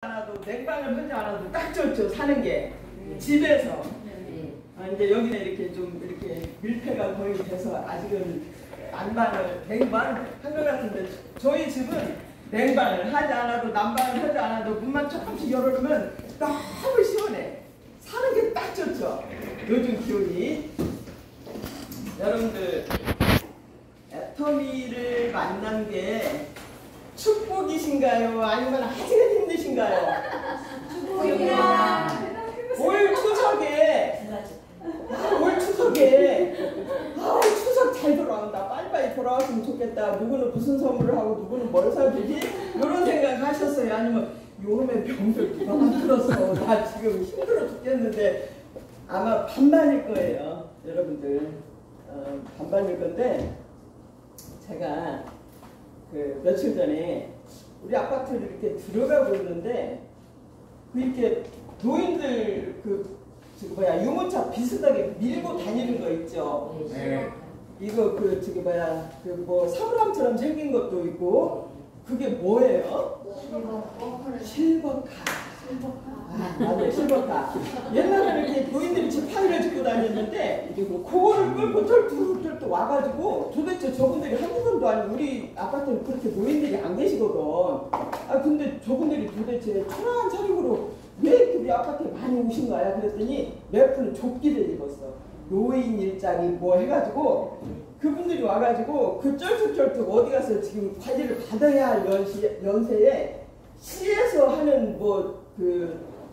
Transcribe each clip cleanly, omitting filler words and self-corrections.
않아도 냉방을 하지 않아도 딱 좋죠. 사는 게 집에서. 이제 여기는 이렇게 좀 이렇게 밀폐가 거의 돼서 아직은 난방을 냉방 한 것 같은데 저희 집은 냉방을 하지 않아도 난방을 하지 않아도 문만 조금씩 열어놓으면 너무 시원해. 사는 게 딱 좋죠. 요즘 기온이. 여러분들 애터미를 만난 게 축복이신가요? 아니면 아직은 힘드신가요? 축복입니다. 올 추석에 추석 잘 돌아온다. 빨리빨리 돌아왔으면 좋겠다. 누구는 무슨 선물을 하고 누구는 뭘 사주지? 이런 생각 하셨어요? 아니면 요놈의 병들 누가 만들었어? 나 지금 힘들어 죽겠는데 아마 반반일 거예요. 여러분들 반반일 건데 제가 그 며칠 전에 우리 아파트를 이렇게 들어가고 있는데 이렇게 노인들 유모차 비슷하게 밀고 다니는 거 있죠. 네. 이거 사물함처럼 생긴 것도 있고 그게 뭐예요? 실버카. 맞아요, 실버카. 옛날에는 이렇게 노인들이 지팡이를 짚고 다녔는데 그거를 끌고 쫄쫄쫄쫄 와가지고 도대체 저분들이 한두 번도 아니고 우리 아파트는 그렇게 노인들이 안 계시거든. 근데 저분들이 도대체 초라한 차림으로 왜 이렇게 우리 아파트에 많이 오신 거야? 그랬더니 몇 분은 조끼를 입었어. 노인 일자리 뭐 해가지고 그분들이 와가지고 그 쩔뚝쩔뚝 어디 가서 지금 관리를 받아야 할 연세에 시에서 하는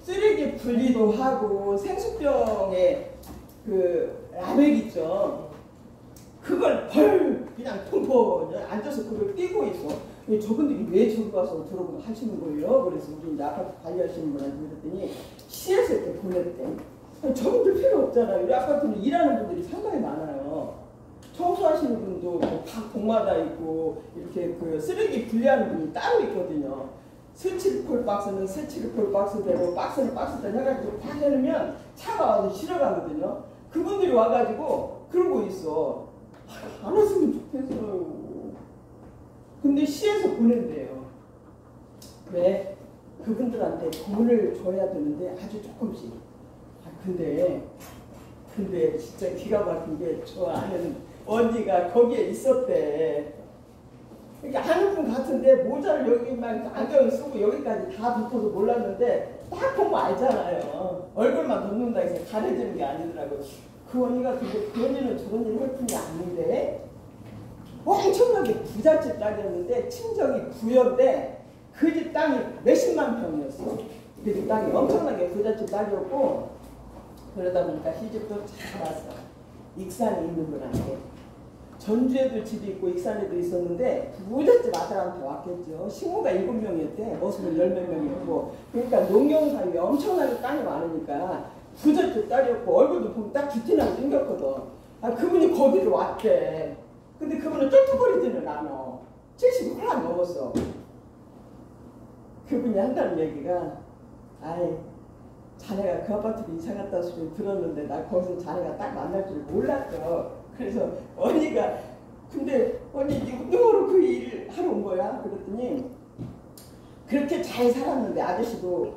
쓰레기 분리도 하고 생수병에 라벨 있죠. 그걸 그냥 펑펑 앉아서 그걸 끼고 있어. 저분들이 왜 저기 가서 저러고 하시는 거예요? 그래서 우리 이제 아파트 관리하시는 분한테 그랬더니 시에서 이렇게 보냈대. 저분들 필요 없잖아요. 우리 아파트는 일하는 분들이 상당히 많아요. 청소하시는 분도 각 동마다 있고 이렇게 쓰레기 분리하는 분이 따로 있거든요. 스치르콜 박스는 스치르콜 박스대로 박스는 박스대로 해가지고 다 해놓으면 차가 와서 실어가거든요. 그분들이 와가지고 그러고 있어. 안 왔으면 좋겠어요. 근데 시에서 보낸대요. 왜? 그분들한테 돈을 줘야 되는데 아주 조금씩. 근데 진짜 기가 막힌 게 저 아는 언니가 거기에 있었대. 이렇게 아는 분 같은데 모자를 여기만 안경을 쓰고 여기까지 다 붙어서 몰랐는데 딱 보면 알잖아요. 얼굴만 덮는다 해서 가려지는 게 아니더라고. 그 언니가 근데 그 언니는 저런 일 할 뿐이 아닌데 엄청나게 부잣집 딸이었는데 친정이 부여인데 그 집 땅이 몇십만 평이었어. 그 집 땅이 엄청나게 부잣집 딸이었고 그러다 보니까 시집도 잘 왔어. 익산에 있는 분한테. 전주에도 집이 있고 익산에도 있었는데 부잣집 아들한테 왔겠죠. 식모가 7명이었대. 어수는 10몇 명이었고. 그러니까 농경사회에 엄청나게 땅이 많으니까 부잣집 딸이었고 얼굴도 보면 딱 귀티나게 생겼거든. 그분이 거기로 왔대. 근데 그분은 쫄뚝거리지는 않아. 70이 훌쩍 넘었어. 그분이 한다는 얘기가 자네가 그 아파트로 이사 갔다 소리 들었는데 나 거기서 자네가 딱 만날 줄 몰랐어. 그래서 언니가 근데 언니 운동으로 그 일을 하러 온 거야? 그랬더니 그렇게 잘 살았는데 아저씨도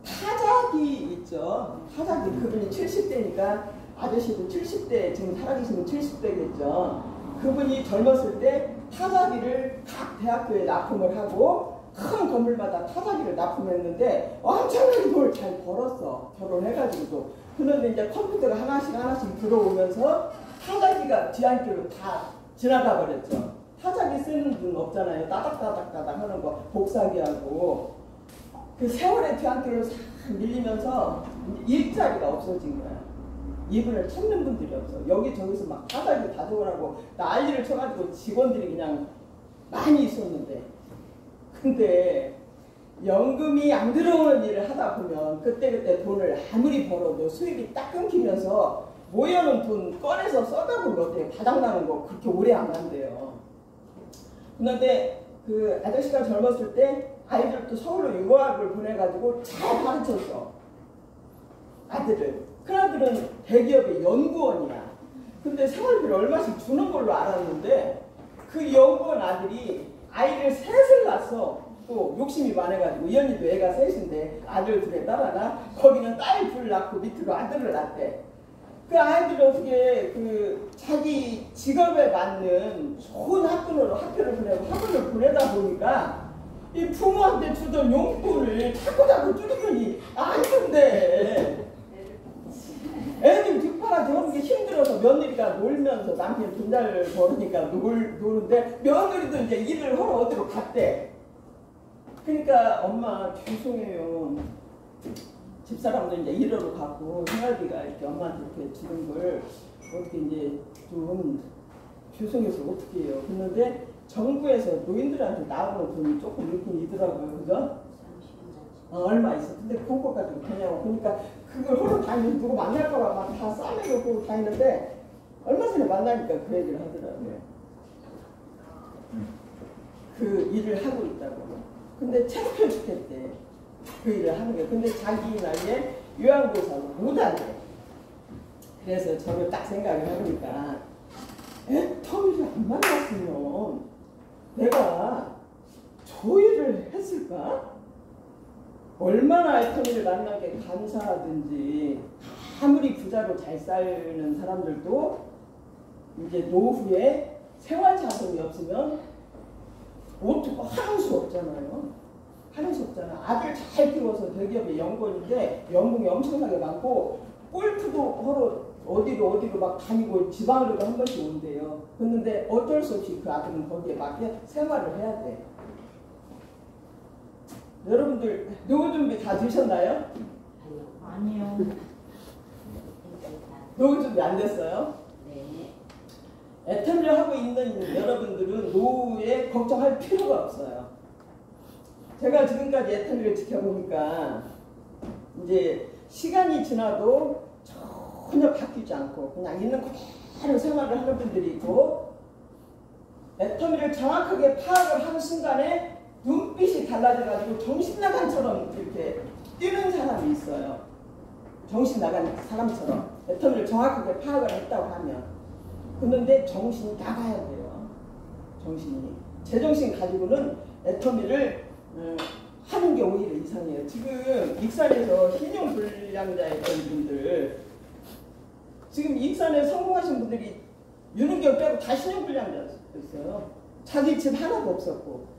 타작이 있죠. 타작이 그분이 70대니까 아저씨도 70대 지금 살아계시면 70대겠죠. 그분이 젊었을 때 타자기를 각 대학교에 납품을 하고 큰 건물마다 타자기를 납품했는데 엄청나게 돈을 잘 벌었어. 결혼해가지고도. 그런데 이제 컴퓨터가 하나씩 들어오면서 타자기가 뒤안길로 다 지나가 버렸죠. 타자기 쓰는 분 없잖아요. 따닥따닥따닥 하는 거 복사기하고 그 세월의 뒤안길로 싹 밀리면서 일자리가 없어진 거야. 이분을 찾는 분들이 없어. 여기저기서 막 타자기 가져오라고 난리를 쳐가지고 직원들이 그냥 많이 있었는데 근데 연금이 안 들어오는 일을 하다 보면 그때그때 돈을 아무리 벌어도 수입이 딱 끊기면서 모여놓은 돈 꺼내서 써다 보면 어때요? 바닥나는 거 그렇게 오래 안 간대요. 그런데 그 아저씨가 젊었을 때 아이들도 서울로 유학을 보내가지고 잘 가르쳤어. 아들을. 큰아들은 대기업의 연구원이야. 근데 생활비를 얼마씩 주는 걸로 알았는데 그 연구원 아들이 아이를 셋을 낳았어. 또 욕심이 많아가지고 이 언니도 애가 셋인데 아들 둘에 딸하나 거기는 딸 둘 낳고 밑으로 아들을 낳대. 그 아이들이 어떻게 그 자기 직업에 맞는 좋은 학교를 보내고 학원을 보내다 보니까 이 부모한테 주던 용돈을 자꾸 줄이더니 안 준대. 애들 뒷바라지 하는 게 힘들어서 며느리가 놀면서 남편 돈 잘 벌으니까 노는데 며느리도 이제 일을 하러 어디로 갔대. 그러니까 엄마 죄송해요. 집사람도 이제 일하러 가고 생활비가 이렇게 엄마한테 이렇게 주는 걸 어떻게 이제 좀 죄송해서 어떻게 해요. 그런데 정부에서 노인들한테 나오는 돈이 조금 있긴 있더라고요. 그죠? 얼마 있어. 근데 그거 가지고 되냐고. 그러니까 그걸 하러 다니면서 누구 만날까봐 막 다 싸매고 다니는데 얼마 전에 만나니까 그 얘기를 하더라고요. 그 일을 하고 있다고. 근데 창피해 죽겠대. 그 일을 하는 게. 근데 자기 나이에 요양보호사로 못한대. 그래서 저를 딱 생각을 해보니까 애터미를 안 만났으면 내가 저 일을 했을까? 얼마나 애터미를 만나게 감사하든지. 아무리 부자로 잘 사는 사람들도 이제 노후에 생활자금이 없으면 어떻게 하는 수 없잖아요. 하는 수 없잖아. 아들 잘 키워서 대기업의 연구원인데 연봉이 엄청나게 많고 골프도 하러 어디로 막 다니고 지방으로도 한 번씩 온대요. 그런데 어쩔 수 없이 그 아들은 거기에 맞게 생활을 해야 돼. 여러분들 노후 준비 다 되셨나요? 아니요. 노후 준비 안 됐어요? 네. 애터미를 하고 있는 여러분들은 노후에 걱정할 필요가 없어요. 제가 지금까지 애터미를 지켜보니까 이제 시간이 지나도 전혀 바뀌지 않고 그냥 있는 그대로 생활을 하는 분들이 있고 애터미를 정확하게 파악을 하는 순간에 눈빛이 달라져가지고 정신 나간처럼 이렇게 뛰는 사람이 있어요. 정신 나간 사람처럼 애터미를 정확하게 파악을 했다고 하면. 그런데 정신이 나가야 돼요. 정신이. 제정신 가지고는 애터미를 하는 게 오히려 이상해요. 지금 익산에서 신용불량자였던 분들, 지금 익산에 성공하신 분들이 유능경 빼고 다 신용불량자였어요. 자기 집 하나도 없었고.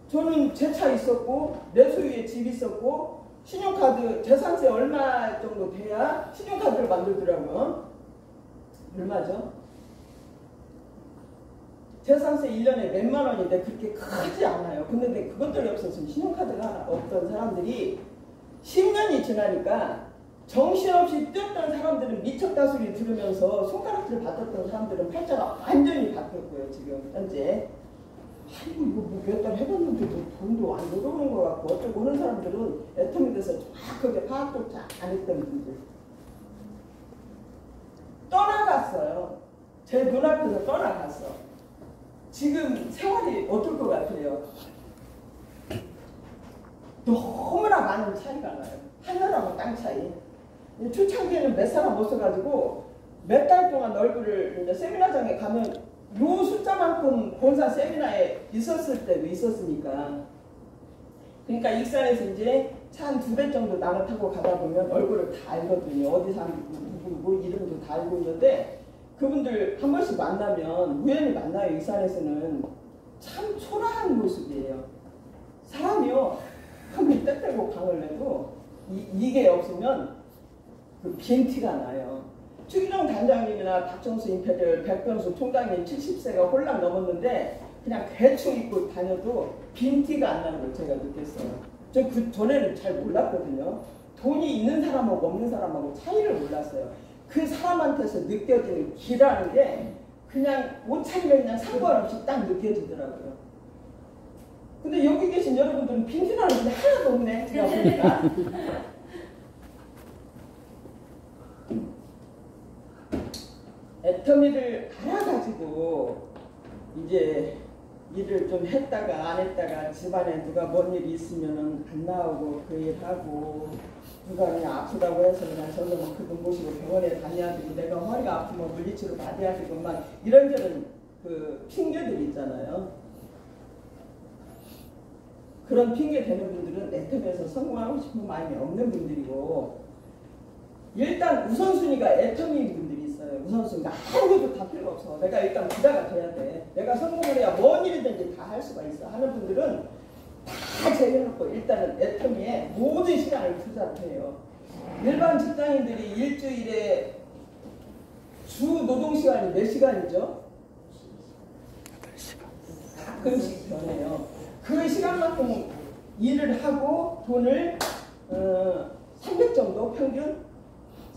저는 제 차 있었고 내 소유의 집 있었고 신용카드 재산세 얼마 정도 돼야 신용카드를 만들더라고요. 얼마죠? 재산세 1년에 몇만 원인데 그렇게 크지 않아요. 근데 그것들이 없었으면 신용카드가 없던 사람들이 10년이 지나니까 정신없이 뛰었던 사람들은 미쳤다 소리 들으면서 손가락질 받았던 사람들은 팔자가 완전히 바뀌었고요. 지금 현재. 아이고 이거 뭐 몇 달 해봤는데도 돈도 안 들어오는 것 같고 어쩌고 하는 사람들은 애터미 돼서 정확하게 파악조차 안 했던 분들 떠나갔어요. 제 눈앞에서 떠나갔어. 지금 생활이 어떨 것 같아요? 너무나 많은 차이가 나요. 하늘하고 땅 차이. 초창기에는 몇 사람 못 써가지고 몇 달 동안 얼굴을 이제 세미나장에 가면 요 숫자만큼 본사 세미나에 있었을 때도 있었으니까. 그러니까 익산에서 이제 차 한 2배 정도 나눠 타고 가다 보면 얼굴을 다 알거든요. 어디 사는 누구고 이름도 다 알고 있는데 그분들 한 번씩 만나면 우연히 만나요. 익산에서는 참 초라한 모습이에요. 사람이요 아무리 때때고 강을 내도 이게 없으면 그 빈티가 나요. 추기정 단장님이나 박정수 임페리얼, 백병수 총장님 70세가 홀랑 넘었는데 그냥 대충 입고 다녀도 빈티가 안 나는 걸 제가 느꼈어요. 저 그 전에는 잘 몰랐거든요. 돈이 있는 사람하고 없는 사람하고 차이를 몰랐어요. 그 사람한테서 느껴지는 기라는 게 그냥 옷차림에 그냥 상관없이 딱 느껴지더라고요. 근데 여기 계신 여러분들은 빈티나는 게 하나도 없네. 제가 보니까. 애터미를 알아가지고 이제 일을 좀 했다가 안 했다가 집안에 누가 뭔 일이 있으면은 안 나오고 그 일하고 누가 그냥 아프다고 해서 그냥 저는 뭐 그분 모시고 병원에 다녀야 되고 내가 허리가 아프면 물리치료 받아야 되고 막 이런저런 그 핑계들이 있잖아요. 그런 핑계 대는 분들은 애텀에서 성공하고 싶은 마음이 없는 분들이고, 일단 우선순위가 애텀인 분들이 있어요. 우선순위가 아무것도 다 필요 없어. 내가 일단 부자가 돼야 돼. 내가 성공을 해야 뭔 일이든지 다 할 수가 있어 하는 분들은 다 제외해놓고 일단은 애터미에 모든 시간을 투자를 해요. 일반 직장인들이 일주일에 주 노동시간이 몇 시간이죠? 가끔씩 변해요. 그 시간만큼 일을 하고 돈을 300 정도 평균?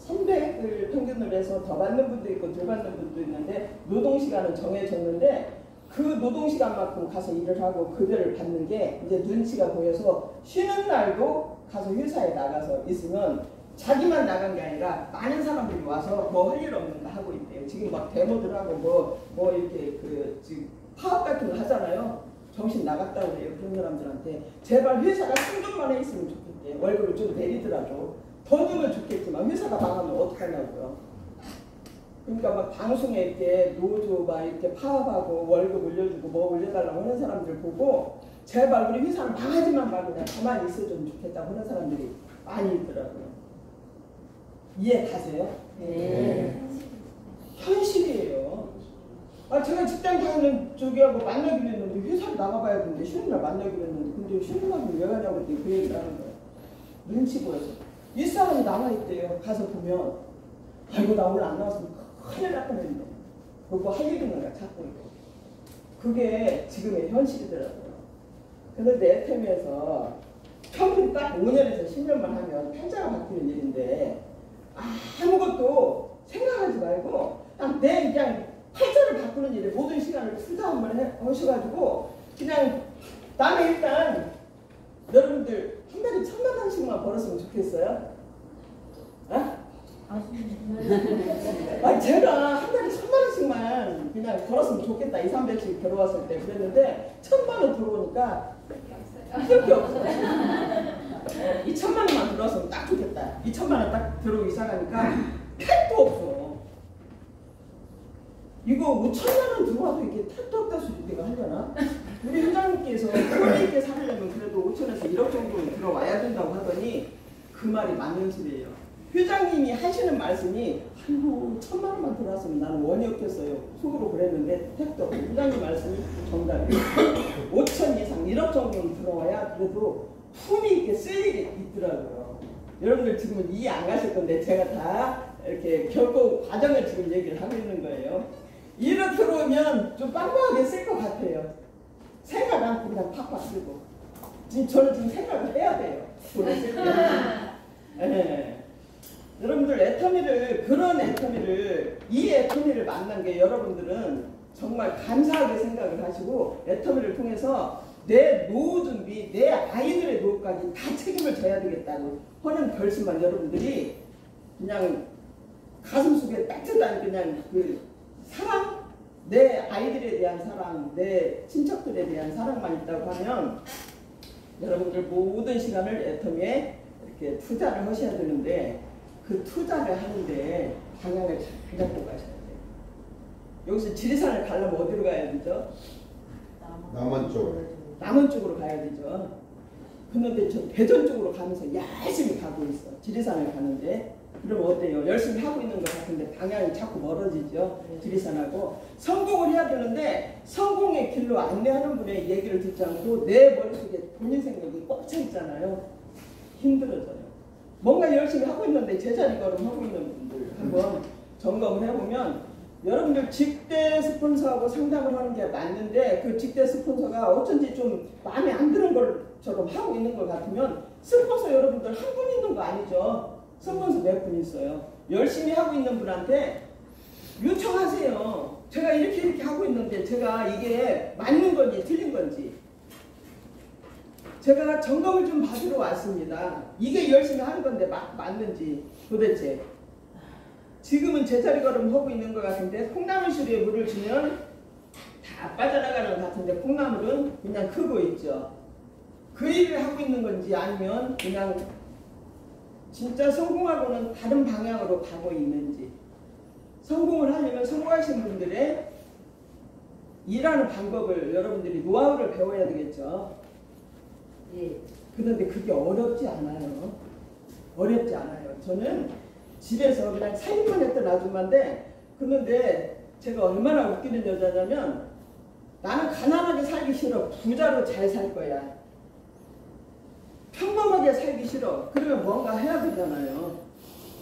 300을 평균으로 해서 더 받는 분도 있고 덜 받는 분도 있는데, 노동시간은 정해졌는데 그 노동시간만큼 가서 일을 하고 급여를 받는 게 이제 눈치가 보여서 쉬는 날도 가서 회사에 나가서 있으면 자기만 나간 게 아니라 많은 사람들이 와서 뭐 할 일 없는 거 하고 있대요. 지금 막 데모들 하고 뭐 이렇게 지금 파업 같은 거 하잖아요. 정신 나갔다고 그래요. 그런 사람들한테 제발 회사가 승전만 해 있으면 좋겠대요. 월급을 좀 내리더라도 더 주면 좋겠지만 회사가 망하면 어떡하냐고요. 그러니까 막 방송에 이렇게 노조 막 이렇게 파업하고 월급 올려주고 뭐 올려달라고 하는 사람들 보고 제발 우리 회사는 망하지만 말고 그냥 가만히 있어주면 좋겠다고 하는 사람들이 많이 있더라고요. 이해 가세요? 네. 현실이에요. 제가 직장 다니는 쪽하고 만나기로 했는데 회사를 나가봐야 되는데 쉬는 날 만나기로 했는데 근데 쉬는 날은 왜 가냐고 했더니 그 얘기를 하는 거예요. 눈치 보여서. 이 사람이 남아있대요. 가서 보면 아이고 나 오늘 안 나왔으면 큰일 날 뻔했네. 그거 할 일 있는 거야 찾고 있고. 그게 지금의 현실이더라고요. 그런데 FM에서 평균 딱 5년에서 10년만 하면 편차가 바뀌는 일인데 아무것도 생각하지 말고 그냥 팔자를 바꾸는 일에 모든 시간을 투자한번 하셔가지고 그냥 나는 일단 여러분들 한 달에 1,000만 원씩만 벌었으면 좋겠어요. 제가 한 달에 1,000만 원씩만 그냥 벌었으면 좋겠다. 2, 300씩 들어왔을 때 그랬는데 1,000만 원 들어오니까 이럴 게 없어. 2,000만 원만 들어왔으면 딱 좋겠다. 2,000만 원 딱 들어오기 시작하니까 택도 없어. 이거 5,000만 원 들어와도 이게 택도 없다 소리 내가 하려나? 우리 회장님께서 꼴 있게 살려면 그래도 5천에서 1억 정도는 들어와야 된다고 하더니 그 말이 맞는 소리예요. 회장님이 하시는 말씀이 아이고 1,000만 원만 들어왔으면 나는 원이 없겠어요. 속으로 그랬는데 택도 없고 회장님 말씀이 정답이에요. 5천 이상 1억 정도는 들어와야 그래도 품이 있게 쓸 일이 있더라고요. 여러분들 지금은 이해 안 가실 건데 제가 다 이렇게 겪고 과정을 지금 얘기를 하고 있는 거예요. 1억 들어오면 좀 빵빵하게 쓸 것 같아요. 생각 않고 그냥 팍팍 쓰고. 저는 지금 생각을 해야 돼요. 돈을 쓸 때. 네. 여러분들 그런 애터미를, 이 애터미를 만난 게 여러분들은 정말 감사하게 생각을 하시고 애터미를 통해서 내 노후 준비, 내 아이들의 노후까지 다 책임을 져야 되겠다고 하는 결심만 여러분들이 그냥 가슴 속에 따뜻한 그냥 그 사랑, 내 아이들에 대한 사랑, 내 친척들에 대한 사랑만 있다고 하면 여러분들 모든 시간을 애터미에 이렇게 투자를 하셔야 되는데 그 투자를 하는데 방향을 잘 잡고 가셔야 돼요. 여기서 지리산을 가려면 어디로 가야 되죠? 남한 쪽으로. 남원 쪽으로 가야 되죠. 그런데 저 대전 쪽으로 가면서 열심히 가고 있어. 지리산을 가는데 그럼 어때요? 열심히 하고 있는 것 같은데 방향이 자꾸 멀어지죠. 지리산하고 성공을 해야 되는데 성공의 길로 안내하는 분의 얘기를 듣지 않고 내 머릿속에 본인 생각이 꽉 차 있잖아요. 힘들어져요. 뭔가 열심히 하고 있는데 제자리 걸음하고 있는 분들 한번 점검을 해보면 여러분들 직대 스폰서하고 상담을 하는 게 맞는데 그 직대 스폰서가 어쩐지 좀 마음에 안 드는 것처럼 하고 있는 것 같으면 스폰서 여러분들 한 분 있는 거 아니죠? 스폰서 몇 분 있어요. 열심히 하고 있는 분한테 요청하세요. 제가 이렇게 하고 있는데 제가 이게 맞는 건지 틀린 건지 제가 점검을 좀 받으러 왔습니다. 이게 열심히 하는 건데 맞는지 도대체 지금은 제자리 걸음 하고 있는 것 같은데 콩나물 시루에 물을 주면 다 빠져나가는 것 같은데 콩나물은 그냥 크고 있죠. 그 일을 하고 있는 건지 아니면 그냥 진짜 성공하고는 다른 방향으로 가고 있는지. 성공을 하려면 성공하신 분들의 일하는 방법을 여러분들이 노하우를 배워야 되겠죠. 예. 그런데 그게 어렵지 않아요. 어렵지 않아요. 저는 집에서 그냥 살림만 했던 아줌마인데, 그런데 제가 얼마나 웃기는 여자냐면, 나는 가난하게 살기 싫어. 부자로 잘 살 거야. 평범하게 살기 싫어. 그러면 뭔가 해야 되잖아요.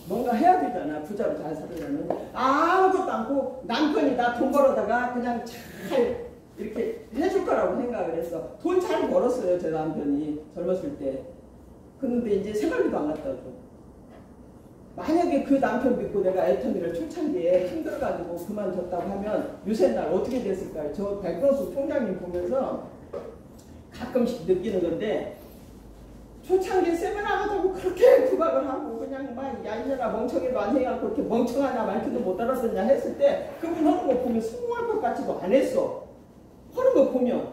뭔가 해야 되잖아. 부자로 잘 살려면. 아무것도 않고 남편이 나 돈 벌어다가 그냥 잘 이렇게 해줄 거라고 생각을 했어. 돈 잘 벌었어요. 제 남편이 젊었을 때. 그런데 이제 생활비도 안 갖다 줘. 만약에 그 남편 믿고 내가 애터미를 초창기에 힘들어가지고 그만뒀다고 하면 요새 날 어떻게 됐을까요? 저 백건수 총장님 보면서 가끔씩 느끼는 건데, 초창기에 세미나 가자고 그렇게 구박을 하고 그냥 막 야이년아 멍청이도 안 해갖고 그렇게 멍청하냐 말투도 못 알아듣냐 했을 때, 그분 하는 거 보면 성공할 것 같지도 안 했어. 하는 거 보면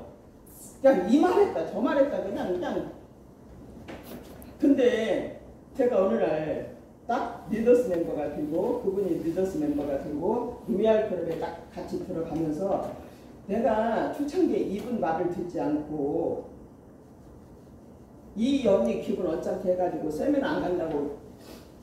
그냥 이 말했다 저 말했다 그냥. 근데 제가 어느 날 딱 리더스 멤버가 들고, 그분이 리더스 멤버가 들고 루미알 클럽에 딱 같이 들어가면서, 내가 초창기에 이분 말을 듣지 않고 이 언니 기분 언짢게 해가지고 세미나 안 간다고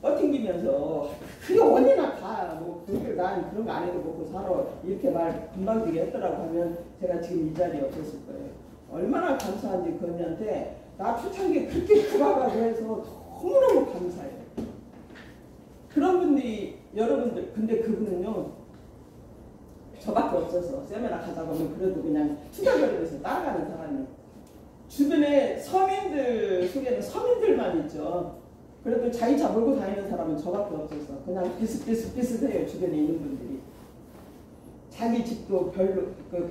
뻗팅기면서 그게 언니나 가. 뭐 그게 난 그런 거 안 해도 먹고 살아. 이렇게 말 금방 되게 했더라고 하면 제가 지금 이 자리에 없었을 거예요. 얼마나 감사한지 그 언니한테 나 초창기에 그렇게 구박하고 해서 너무너무 감사해요. 그런 분들이 여러분들, 근데 그분은요 저밖에 없어서 세미나 가자고 하면 그래도 그냥 투자결에서 따라가는 사람이, 주변에 서민들 속에는 서민들만 있죠. 그래도 자기 차 몰고 다니는 사람은 저밖에 없어서 그냥 비슷비슷해요. 주변에 있는 분들이 자기 집도 별로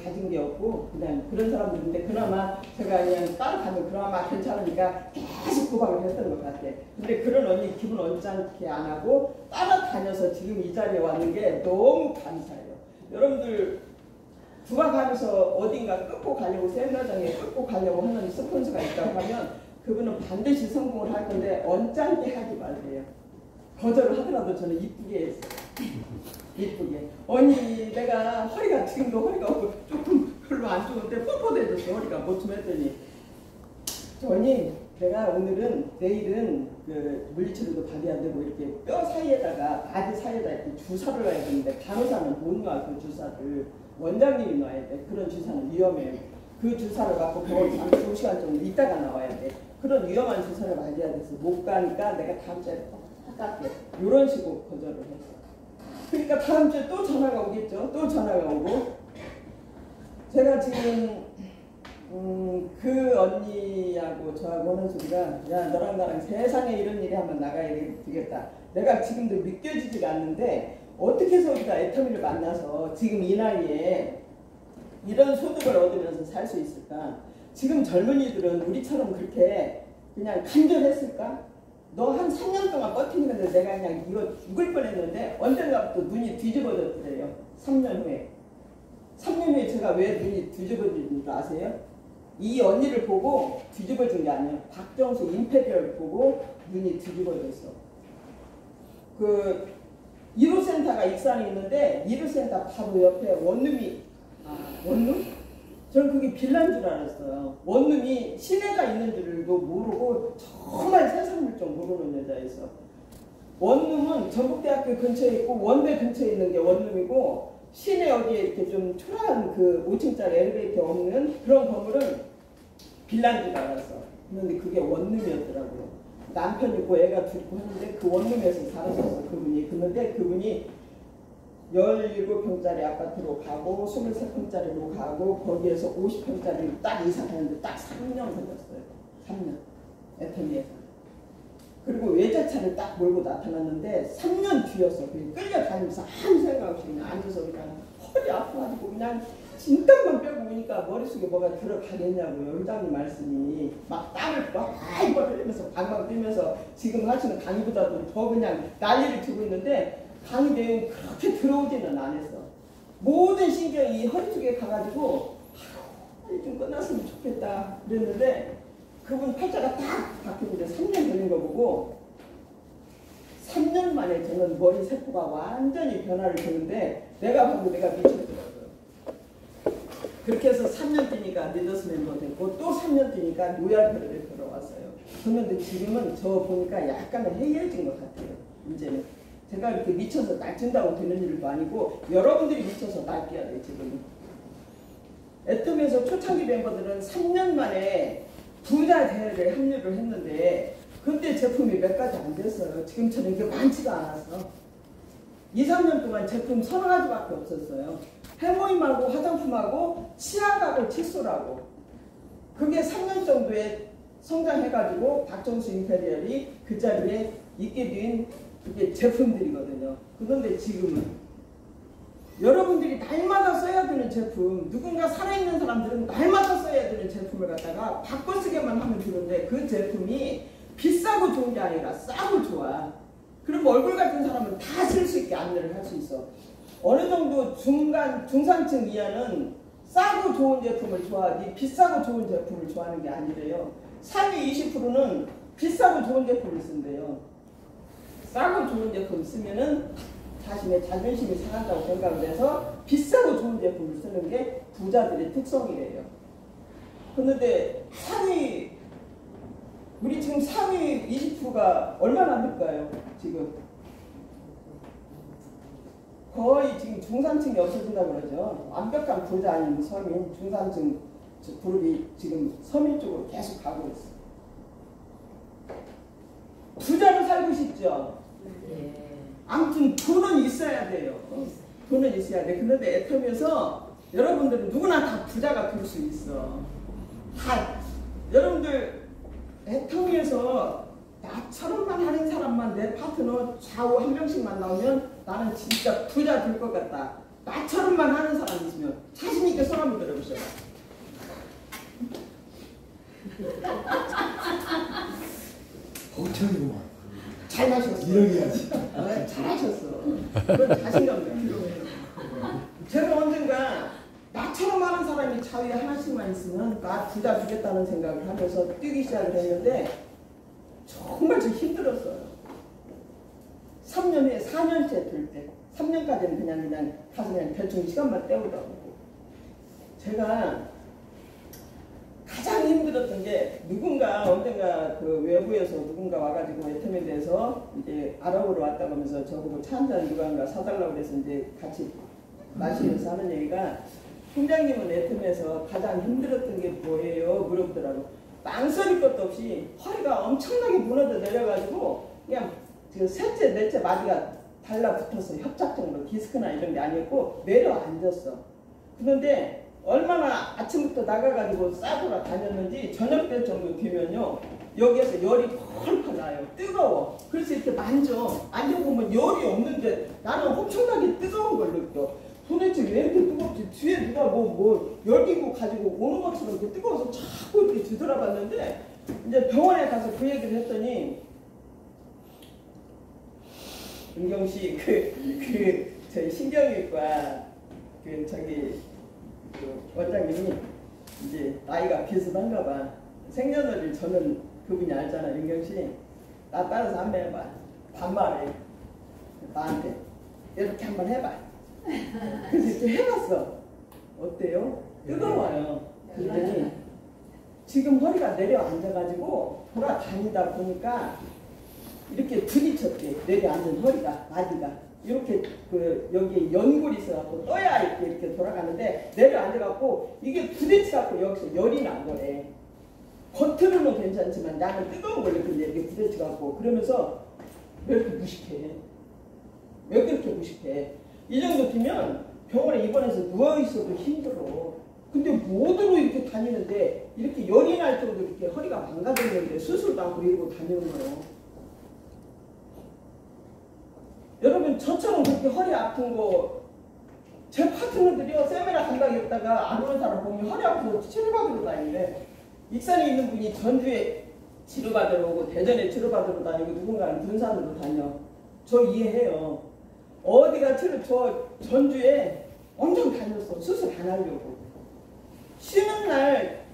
가진 게 없고 그냥 그런 사람들인데, 그나마 제가 그냥 따라가면 그나마 괜찮으니까 계속 구박을 했던 것 같아. 근데 그런 언니 기분 언짢게 안 하고 따라다녀서 지금 이 자리에 왔는 게 너무 감사해요. 여러분들 구박하면서 어딘가 끌고 가려고, 세미나장에 끌고 가려고 하는 스폰서가 있다고 하면 그분은 반드시 성공을 할 건데 언짢게 하지 마세요. 거절을 하더라도 저는 이쁘게 했어요. 이쁘게. 언니 내가 허리가 지금도 허리가 조금 별로 안 좋은데 뻣뻣해졌어. 허리가 뭐 좀 했더니, 언니 내가 내일은 그 물리치료도 받이 안 되고 이렇게 뼈 사이에다가 바지 사이에다 이렇게 주사를 놔야 되는데 간호사는 못 놔. 그 주사를 원장님이 놔야 돼. 그런 주사는 위험해요. 그 주사를 받고 병원에 2시간 정도 있다가 나와야 돼. 그런 위험한 주사를 맞아야 돼서 못 가니까 내가 다음 주에 꼭 갈게. 이런 식으로 거절을 했어. 그러니까 다음 주에 또 전화가 오겠죠. 또 전화가 오고, 제가 지금 그 언니하고 저하고 하는 소리가, 야 너랑 나랑 세상에 이런 일이 한번 나가야 되겠다. 내가 지금도 믿겨지지가 않는데 어떻게 해서 우리가 애터미를 만나서 지금 이 나이에 이런 소득을 얻으면서 살 수 있을까? 지금 젊은이들은 우리처럼 그렇게 그냥 간절했을까? 너 한 3년 동안 버티는데 내가 그냥 이거 죽을 뻔했는데 언젠가부터 눈이 뒤집어졌더래요. 3년 후에. 3년 후에 제가 왜 눈이 뒤집어진 줄 아세요? 이 언니를 보고 뒤집어진 게 아니에요. 박정수 임페리얼 보고 눈이 뒤집어졌어. 그 1호센터가 익산에 있는데 1호센터 바로 옆에 원룸이, 원룸? 저는 그게 빌라인 줄 알았어요. 원룸이 시내가 있는 줄도 모르고 정말 세상 물정 모르는 여자였어. 원룸은 전북대학교 근처에 있고 원대 근처에 있는 게 원룸이고, 시내 어디에 이렇게 좀 초라한 그 5층짜리 엘리베이터 없는 그런 건물은 빌라인 줄 알았어. 그런데 그게 원룸이었더라고요. 남편 있고 애가 둘 있고 하는데 그 원룸에서 살았었어 그분이. 그런데 그분이 17평짜리 아파트로 가고 23평짜리로 가고 거기에서 50평짜리로 딱 이사하는데 딱 3년 걸렸어요. 3년. 애터미에서. 그리고 외제차를 딱 몰고 나타났는데 3년 뒤였어. 그냥 끌려다니면서 아무 생각 없이 그냥 앉아서 그냥 허리 아파가지고 그냥 진땀만 빼고 오니까 머릿속에 뭐가 들어가겠냐고요. 회장님 말씀이. 막 땀을 막 흘리면서 방방 뛰면서 지금 하시는 강의보다도 더 그냥 난리를 치고 있는데, 강의 내용 그렇게 들어오지는 않았어. 모든 신경이 허리 쪽에 가가지고 빨리 좀 끝났으면 좋겠다 그랬는데, 그분 팔자가 딱 바뀌는데 3년 걸린 거 보고 3년 만에 저는 머리 세포가 완전히 변화를 주는데 내가 보고 내가 미쳤더라고요. 그렇게 해서 3년 뛰니까 리더스 멤버 됐고 또 3년 뛰니까 로얄 펠로에 들어왔어요. 그런데 지금은 저 보니까 약간은 해이해진 것 같아요. 이제는 제가 이렇게 미쳐서 날뛴다고 되는 일도 아니고 여러분들이 미쳐서 날뛰어야 돼요. 지금은. 애텀에서 초창기 멤버들은 3년 만에 부자 대회에 합류를 했는데 그때 제품이 몇 가지 안 됐어요. 지금처럼 이게 많지가 않았어. 2, 3년 동안 제품 서너 가지밖에 없었어요. 해모임하고 화장품하고 치약하고 칫솔하고. 그게 3년 정도에 성장해가지고 박정수 임페리얼이 그 자리에 있게 된 그게 제품들이거든요. 그런데 지금은 여러분들이 날마다 써야 되는 제품, 누군가 살아있는 사람들은 날마다 써야 되는 제품을 갖다가 바꿔 쓰기만 하면 되는데 그 제품이 비싸고 좋은 게 아니라 싸고 좋아. 그럼 얼굴 같은 사람은 다 쓸 수 있게 안내를 할 수 있어. 어느 정도 중산층 이하는 싸고 좋은 제품을 좋아하지 비싸고 좋은 제품을 좋아하는 게 아니래요. 상위 20%는 비싸고 좋은 제품을 쓴대요. 싸고 좋은 제품 쓰면은 자신의 자존심이 상한다고 생각을 해서 비싸고 좋은 제품을 쓰는 게 부자들의 특성이래요. 그런데 우리 지금 상위 20%가 얼마나 될까요? 지금 거의 지금 중산층이 없어진다고 그러죠. 완벽한 부자 아닌 서민, 중산층 그룹이 지금 서민 쪽으로 계속 가고 있어. 부자로 살고 싶죠? 네. 아무튼 돈은 있어야 돼요. 돈은 있어야 돼. 그런데 애텀에서 여러분들은 누구나 다 부자가 될 수 있어. 다 여러분들 애텀에서 나처럼만 하는 사람만 내 파트너 좌우 한 명씩만 나오면 나는 진짜 부자 될 것 같다. 나처럼만 하는 사람 있으면 자신 있게 손 한번 들어보셔요. 멍청이구만. 잘 마셨어. 이러기야지. 잘하셨어. 그건 자신감이 필요해요. 제가 언젠가 나처럼 하는 사람이 자위에 하나씩만 있으면 나 부자 되겠다는 생각을 하면서 뛰기 시작을 했는데 정말 좀 힘들었어요. 3년 후에 4년째 될 때 3년까지는 그냥 가서 그냥 대충 시간만 때우더라고. 제가 가장 힘들었던 게 누군가 언젠가 그 외부에서 누군가 와가지고 애텀에 대해서 이제 알아보러 왔다고 하면서 저보고 차 한잔 누군가 사달라고 그래서 이제 같이 마시면서 하는 얘기가 총장님은 애텀에서 가장 힘들었던 게 뭐예요? 물어보더라고. 망설일 것도 없이 허리가 엄청나게 무너져 내려가지고 그냥 그 셋째 넷째 마디가 달라붙었어. 협착증으로 디스크나 이런 게 아니었고 내려앉았어. 그런데 얼마나 아침부터 나가가지고 싸돌아 다녔는지 저녁 때 정도 되면요 여기에서 열이 펄펄 나요. 뜨거워. 그래서 이렇게 만져보면 열이 없는데 나는 엄청나게 뜨거운 걸 느껴. 도대체 왜 이렇게 뜨겁지? 뒤에 누가 뭐 열기구 가지고 오는 것처럼 이렇게 뜨거워서 자꾸 이렇게 뒤돌아봤는데 이제 병원에 가서 그 얘기를 했더니 은경씨 저희 신경외과 원장님이 이제 나이가 비슷한가 봐. 생년월일 저는 그분이 알잖아. 윤경씨 나 따라서 한번 해봐. 반말해 나한테 이렇게 한번 해봐. 그래서 이렇게 해봤어. 어때요? 뜨거워요. 그랬더니 지금 허리가 내려앉아가지고 돌아다니다 보니까 이렇게 부딪혔대. 내려앉은 허리가 마디가 이렇게 여기 연골이 있어갖고 떠야 이렇게 돌아가는데 내려앉아갖고 이게 부딪혀갖고 여기서 열이 난 거래. 겉으로는 괜찮지만 나는 뜨거운 걸 느끼는데 이렇게 부딪혀갖고 그러면서 왜 이렇게 무식해? 왜 그렇게 무식해? 이 정도 되면 병원에 입원해서 누워있어도 힘들어. 근데 뭐드로 이렇게 다니는데 이렇게 열이 날 정도로 이렇게 허리가 망가졌는데 수술도 안 하고 이러고 다니는 거예요. 여러분 저처럼 그렇게 허리 아픈 거 제 파트너들이요 세미나 감각이 없다가 안 오는 사람 보면 허리 아파서 치료받으러 다니는데 익산에 있는 분이 전주에 치료받으러 오고 대전에 치료받으러 다니고 누군가는 군산으로 다녀. 저 이해해요. 어디가 저 전주에 엄청 다녔어. 수술 안 하려고. 쉬는 날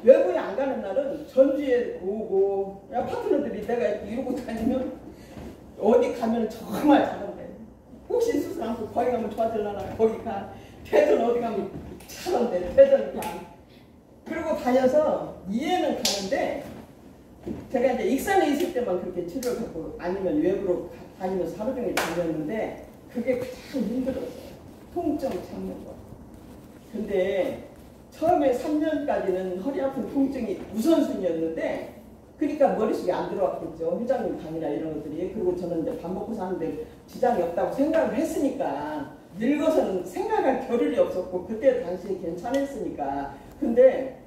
외부에 안 가는 날은 전주에 오고 야 파트너들이 내가 이러고 다니면 어디 가면 정말 잘한대. 혹시 수술 않고 거기 가면 좋아질라나 거기 가. 대전 어디 가면 하는데 회전이 그러고 다녀서 이해는 가는데 제가 이제 익산에 있을 때만 그렇게 치료를 받고 아니면 외부로 다니면서 하루 종일 다녔는데 그게 가장 힘들었어요. 통증 참는 거. 근데 처음에 3년까지는 허리 아픈 통증이 우선순위였는데 그러니까 머릿속에 안 들어왔겠죠. 회장님 강의나 이런 것들이. 그리고 저는 이제 밥 먹고 사는데 지장이 없다고 생각을 했으니까 늙어서는 생각할 겨를이 없었고 그때 당시에 괜찮았으니까. 근데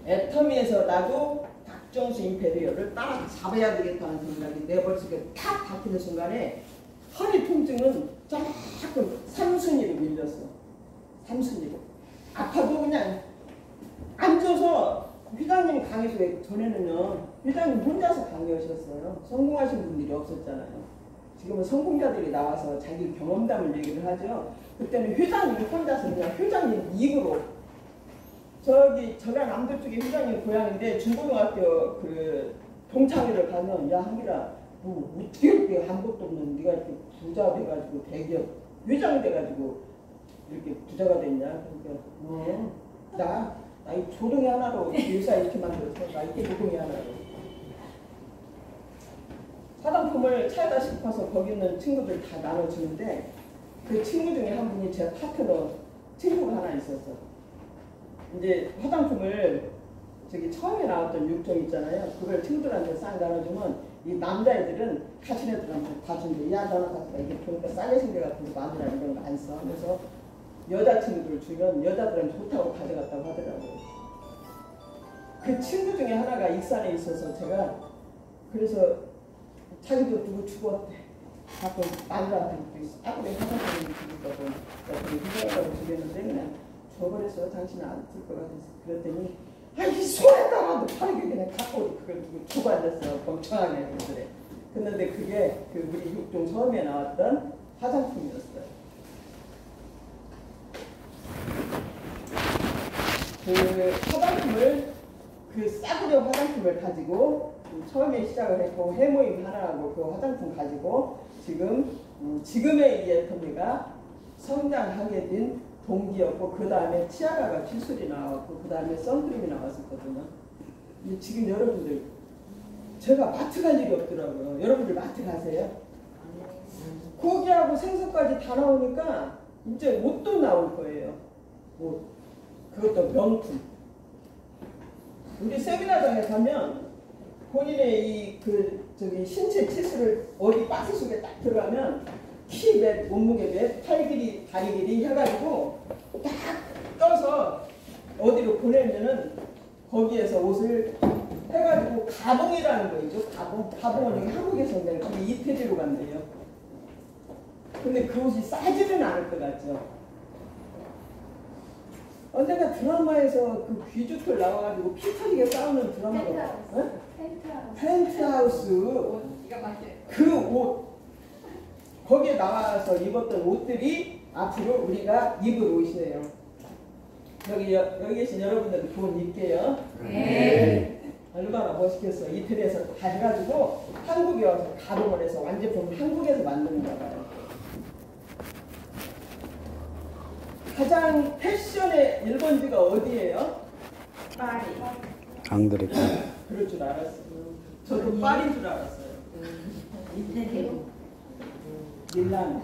애터미에서 나도 박정수 임페리어를 따라 잡아야 되겠다는 생각이 내 머릿속에 탁 박히는 순간에 허리 통증은 조금 3순위로 밀렸어. 3순위로. 아파도 그냥 앉아서 회장님 강의소에 전에는요. 회장님 혼자서 강의하셨어요. 성공하신 분들이 없었잖아요. 지금은 성공자들이 나와서 자기 경험담을 얘기를 하죠. 그때는 회장님이 혼자서 그냥 회장님 입으로 저가 남도 쪽에 회장님 고향인데 중고등학교 그 동창회를 가면 야 한기라 뭐 어떻게 이렇게 아무것도 없는 네가 이렇게 부자 돼가지고 대기업 회장 돼가지고 이렇게 부자가 됐냐? 그러니까 나 이 조동이 하나로 회사 이렇게 만들었어. 나 이게 조동이 하나로. 화장품을 차에다 싣고서 거기 있는 친구들 다 나눠주는데 그 친구 중에 한 분이 제 파트너 친구가 하나 있었어. 이제 화장품을 저기 처음에 나왔던 육종 있잖아요. 그걸 친구들한테 싹 나눠주면 이 남자애들은 가진 애들한테 다 준대. 야 너나 가져가. 이게 보니까 싸게 생겨갖고 마누라 이런 거 안 써. 그래서 여자친구들 주면 여자들은 좋다고 가져갔다고 하더라고요. 그 친구 중에 하나가 익산에 있어서 제가 그래서 자기도 누구 죽었대. 가끔 마누라한테 싸구려 화장품을 주겠다고 그래서 주겠는데 그냥 줘버렸어. 당신은 안 쓸 것 같아서. 그랬더니 이 손에다가도 파리게 그냥 갖고 그걸 두고 앉았어요. 멍청하게 그래. 근데 그게 그 우리 육종 처음에 나왔던 화장품이었어요. 그 화장품을 그 싸구려 화장품을 가지고 처음에 시작을 했고 해모임 하나하고 그 화장품 가지고 지금의 이 애터미가 성장하게 된 동기였고 그 다음에 치아라가 기술이 나왔고 그 다음에 선크림이 나왔었거든요. 근데 지금 여러분들 제가 마트 갈 일이 없더라고요. 여러분들 마트 가세요? 고기하고 생선까지 다 나오니까 이제 옷도 나올 거예요. 옷. 그것도 명품. 우리 세미나장에 가면 본인의 이 저기 신체 치수를 어디 박스 속에 딱 들어가면 키 몇, 몸무게 몇, 팔 길이, 다리 길이 해가지고 딱 떠서 어디로 보내면은 거기에서 옷을 해가지고 가봉이라는 거 있죠. 가봉은 여기 한국에서 그냥 그게 이태리로 간대요. 근데 그 옷이 싸지는 않을 것 같죠. 언젠가 드라마에서 그 귀족들 나와가지고 피 터지게 싸우는 드라마가 펜트하우스 그 옷 거기에 나와서 입었던 옷들이 앞으로 우리가 입을 옷이에요. 여기 계신 여러분들도 돈 입게요. 네. 얼마나 멋있겠어. 이태리에서 가져가지고 한국에 와서 가공을 해서 완제품을 한국에서 만드는가 봐요. 가장 패션의 1번지가 어디예요? 파리. 앙드레. 그럴 줄 알았어요. 저도 파리인 줄 알았어요. 이태리. 밀라노.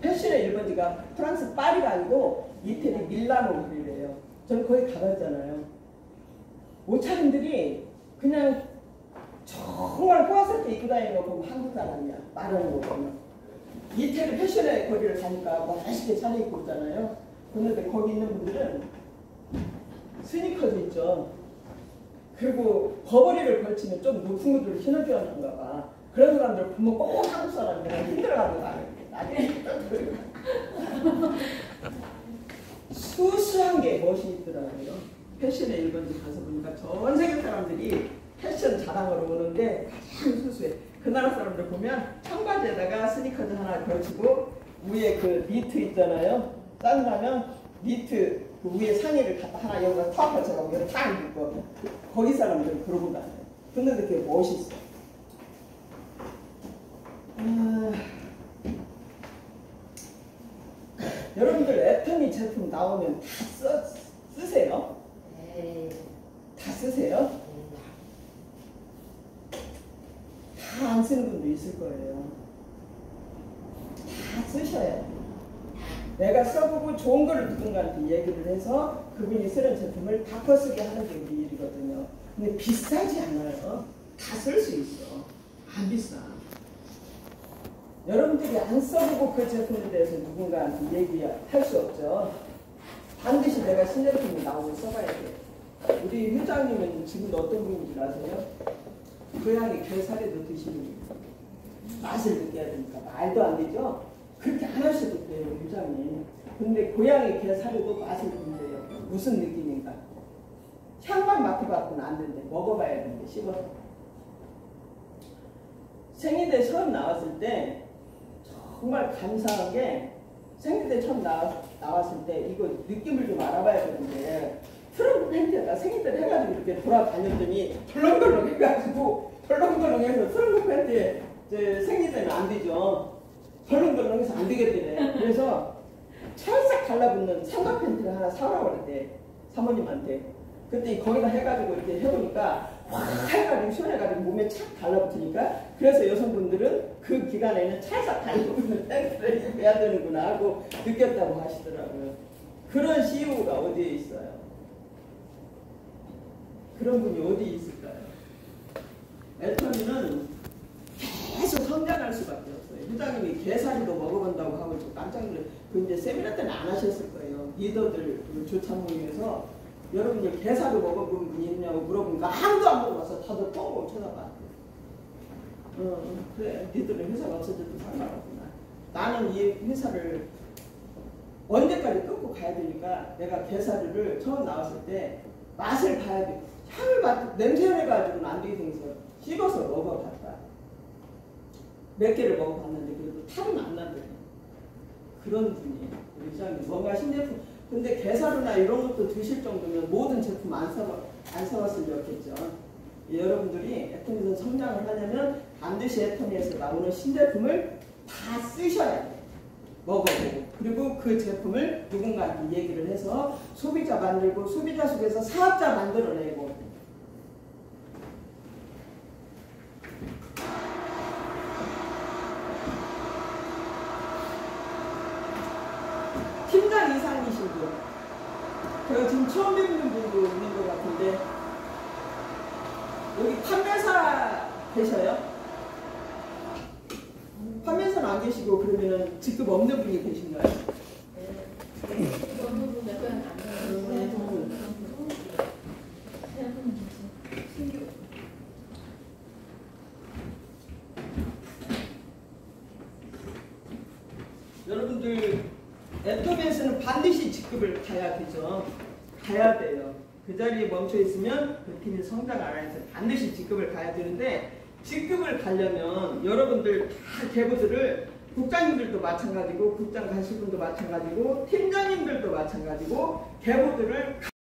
패션의 1번지가 프랑스 파리가 아니고 이태리 밀라노이래요. 저는 거기 가봤잖아요. 옷차림들이 그냥 정말 호화스럽게 입고 다니는 거 보면 한국 사람이야. 말하는 거 보면. 이태리 패션의 거리를 가니까 멋있게 차려입고 있잖아요. 그런데 거기 있는 분들은 스니커즈 있죠. 그리고 버버리를 걸치면 좀 높은 것들을 신어줘야 하는가 봐. 그런 사람들 보면 꼭 한국 사람들은 힘들어가지고 나중에 수수한 게 멋이 있더라고요. 패션의 1번지 가서 보니까 전 세계 사람들이 패션 자랑으로 오는데 가장 수수해. 그 나라 사람들 보면 청바지에다가 스니커즈 하나 걸치고 위에 그 니트 있잖아요. 짜증나면 니트 그 위에 상의를 갖다 하나 여기다 탁 걸쳐가지고 여기 탁 입고 거기 사람들은 그러고 다녀요. 근데 그게 멋있어. 여러분들 애터미 나오면 다 쓰세요? 네. 다 쓰세요? 다 안 쓰는 분도 있을 거예요. 다 쓰셔야 돼요. 내가 써보고 좋은 거를 누군가한테 얘기를 해서 그분이 쓰는 제품을 바꿔쓰게 하는 게 우리 일이거든요. 근데 비싸지 않아요. 다 쓸 수 있어. 안 비싸. 여러분들이 안 써보고 그 제품에 대해서 누군가한테 얘기할 수 없죠. 반드시 내가 신제품이 나오면 써봐야 돼. 우리 회장님은 지금 어떤 분인 줄 아세요? 고양이 게사리도 드시는 거예요. 맛을 느껴야 되니까. 말도 안 되죠? 그렇게 안 하셔도 돼요, 회장님. 근데 고양이 게사리도 맛을 본대요. 무슨 느낌인가? 향만 맡아봐서는 안 된대. 먹어봐야 된대, 씹어서. 생리대 처음 나왔을 때 정말 감사하게 생리대 처음 나왔을 때 이거 느낌을 좀 알아봐야 되는데 트렁크 팬티에다 생리대를 해가지고 이렇게 돌아다녔더니 덜렁덜렁 해가지고 덜렁덜렁해서 트렁크 팬티에 생리대는 안 되죠. 덜렁덜렁해서 안 되겠더래. 그래서 찰싹 달라붙는 삼각 팬티를 하나 사오라고 그랬대. 사모님한테. 그때 거기다 해가지고 이렇게 해보니까 확 해가지고 시원해가지고 몸에 착 달라붙으니까 그래서 여성분들은 그 기간에는 찰싹 달라붙는 팬티를 해야 되는구나 하고 느꼈다고 하시더라고요. 그런 CEO가 어디에 있어요? 그런 분이 어디 있을까요? 애터미는 계속 성장할 수밖에 없어요. 회장님이 게사리도 먹어본다고 하고 저 깜짝 놀랐어요. 그 이제 세미나 때는 안 하셨을 거예요. 리더들 조차 모임에서 여러분들 게사리 먹어본 분이 있냐고 물어보니까 아무도 안 먹어봐서 다들 뻥뻥 쳐다봤대요. 그래. 니들은 회사가 없어져도 상관없구나. 나는 이 회사를 언제까지 끊고 가야 되니까 내가 게사리를 처음 나왔을 때 맛을 봐야 돼. 향을 냄새를 해가지고는 안 되게 생겨서 씹어서 먹어봤다. 몇 개를 먹어봤는데 그래도 탈은 안 나더래요. 그런 분이에요. 회장님. 뭔가 신제품. 근데 게사료나 이런 것도 드실 정도면 모든 제품 안 사봤을 리 없겠죠. 여러분들이 애터미에서 성장을 하려면 반드시 애터미에서 나오는 신제품을 다 쓰셔야 돼요. 먹어보고. 그리고 그 제품을 누군가한테 얘기를 해서 소비자 만들고 소비자 속에서 사업자 만들어내고. 팀장 이상이신 분. 제가 지금 처음 뵙는 분도 있는 것 같은데 여기 판매사 계셔요? 판매사는 안 계시고 그러면은 직급 없는 분이 계신가요? 여러분들 애터미에서는 반드시 직급을 가야 되죠. 가야 돼요. 그 자리에 멈춰 있으면 그 팀이 성장 안 해서 반드시 직급을 가야 되는데 직급을 가려면 여러분들 다 계보들을 국장님들도 마찬가지고 국장 가실 분도 마찬가지고 팀장님들도 마찬가지고 계보들을